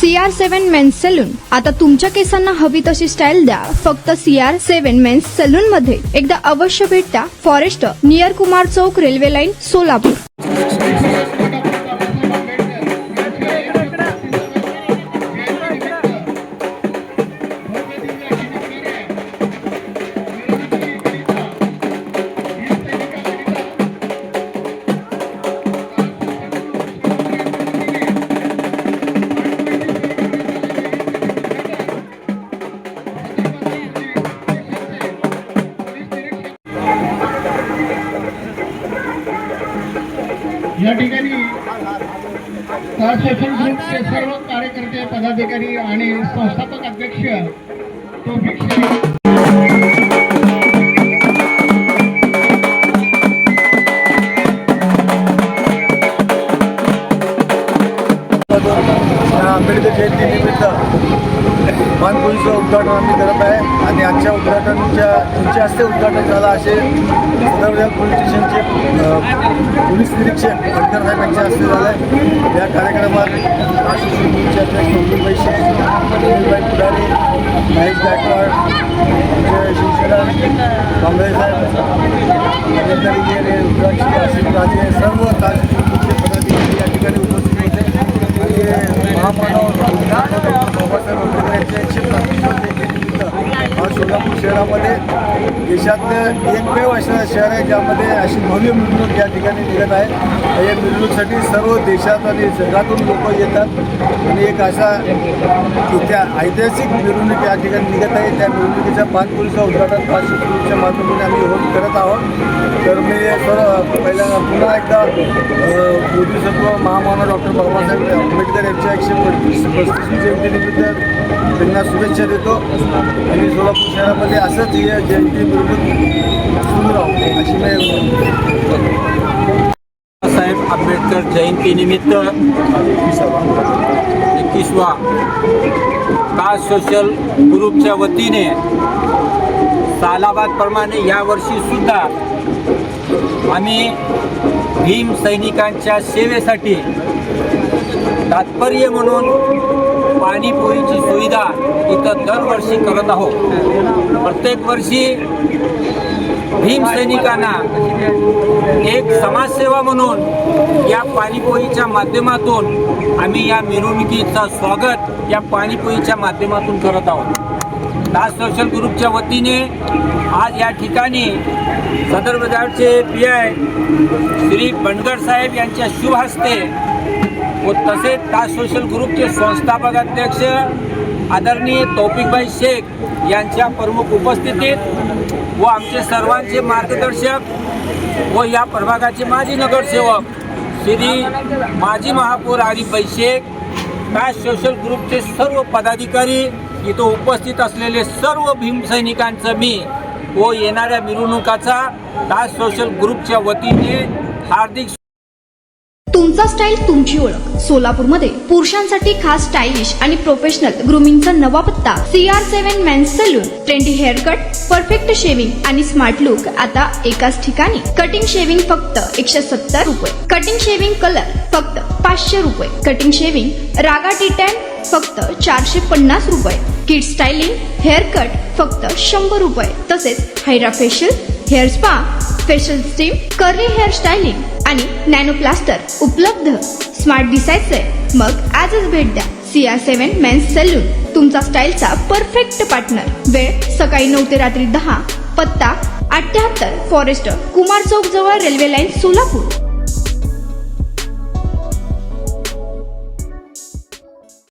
CR7 men's salon. आता तुमच्या केसांना हवी तशी स्टाईल द्या फक्त CR7 मेन्स सलून मध्ये. एकदा अवश्य भेट द्या. फॉरेस्ट नियर कुमार चौक, रेल्वे लाईन, सोलापूर. या ठिकाणी सोशल ग्रुपचे सर्व कार्यकर्ते, पदाधिकारी आणि संस्थापक अध्यक्ष तौफिक शेख आंबेडकर जयंती निमित्त पानपोईचं उद्घाटन आम्ही करत आहे आणि आजच्या तुमच्या हस्ते उद्घाटन झालं असे सदर पोलीस स्टेशनचे पोलीस निरीक्षक बनकर साहेब यांच्या हस्ते झालं आहे. या कार्यक्रमात राष्ट्रीय अध्यक्ष तौफिकभाई शेख, अनिलभाई पुढारी, महेश गायकवाड, शिवसेना कांबळे साहेब, रुद्राक्षी, आसिफ राजे, सर्व राजकीय पदाधिकारी या ठिकाणी उपस्थित होते आणि महामानव बाबासाहेब आंबेडकर यांच्या आज सोलापूर शहरामध्ये देशातलं एकमेव असं शहर आहे ज्यामध्ये अशी भव्य मिरवणूक या ठिकाणी निघत आहे. या मिरवणुकीसाठी सर्व देशात आणि जगातून लोक येतात आणि एक असा ऐतिहासिक मिरवणूक या ठिकाणी निघत आहे. त्या मिरवणुकीच्या पानपोईचं उद्घाटन राष्ट्रपतीच्या माध्यमातून आम्ही करत आहोत. तर मी पहिल्यांदा पुन्हा एकदा बोधिसत्व महामानव डॉक्टर बाबासाहेब आंबेडकर यांच्या 135वी जयंतीनिमित्त त्यांना शुभेच्छा देतो आणि सोलापूर शहरामध्ये असंच ही जयंती मिरवणूक सुरू राहू अशी बाबासाहेब आंबेडकर जयंतीनिमित्त 21वा कास्ट सोशल ग्रुपच्या वतीने सालाबादप्रमाणे यावर्षी सुद्धा आम्ही भीम सैनिकांच्या सेवेसाठी तात्पर्य म्हणून पाणीपोईची सुविधा इथं दरवर्षी करत आहोत. प्रत्येक वर्षी भीम सैनिकांना एक समाजसेवा म्हणून या पाणीपोईच्या माध्यमातून आम्ही या मिरवणुकीचं स्वागत या पाणीपोईच्या माध्यमातून करत आहोत. कास्ट सोशल ग्रुपच्या वतीने आज या ठिकाणी सदर बाजारचे PI श्री बनकर साहेब यांच्या शुभ हस्ते व तसेच कास्ट सोशल ग्रुपचे संस्थापक अध्यक्ष आदरणीय तौफिकभाई शेख यांच्या प्रमुख उपस्थितीत व आमचे सर्वांचे मार्गदर्शक व या प्रभागाचे माजी नगरसेवक श्री माजी महापौर आरिफभाई शेख, कास्ट सोशल ग्रुपचे सर्व पदाधिकारी, इथं उपस्थित असलेले सर्व भीमसैनिकांचं मी व येणाऱ्या मिरवणुकाचा कास्ट सोशल ग्रुपच्या वतीने हार्दिक. तुमचा स्टाईल तुमची ओळख. सोलापूरमध्ये पुरुषांसाठी खास स्टायलिश आणि प्रोफेशनल ग्रूमिंगचा नवा पत्ता CR7 men's salon. Trendy haircut, perfect shaving आणि स्मार्ट लुक आता एकाच ठिकाणी. कटिंग शेविंग फक्त 170 रुपये. कटिंग शेविंग कलर फक्त 500 रुपये. कटिंग शेविंग रागा टी10 फक्त 450 रुपये. किड स्टायलिंग हेअरकट फक्त 100 रुपये. तसेच hydra facial, hair spa, facial steam, curly hair styling आणि नॅनो प्लास्टर उपलब्ध. स्मार्ट दिसायचंय मग आजच भेट द्या CR7 मेन्स सलून, तुमचा स्टाईलचा परफेक्ट पार्टनर. वेळ सकाळी 9 ते रात्री 10. पत्ता 78 फॉरेस्ट कुमार चौक जवळ, रेल्वे लाईन, सोलापूर.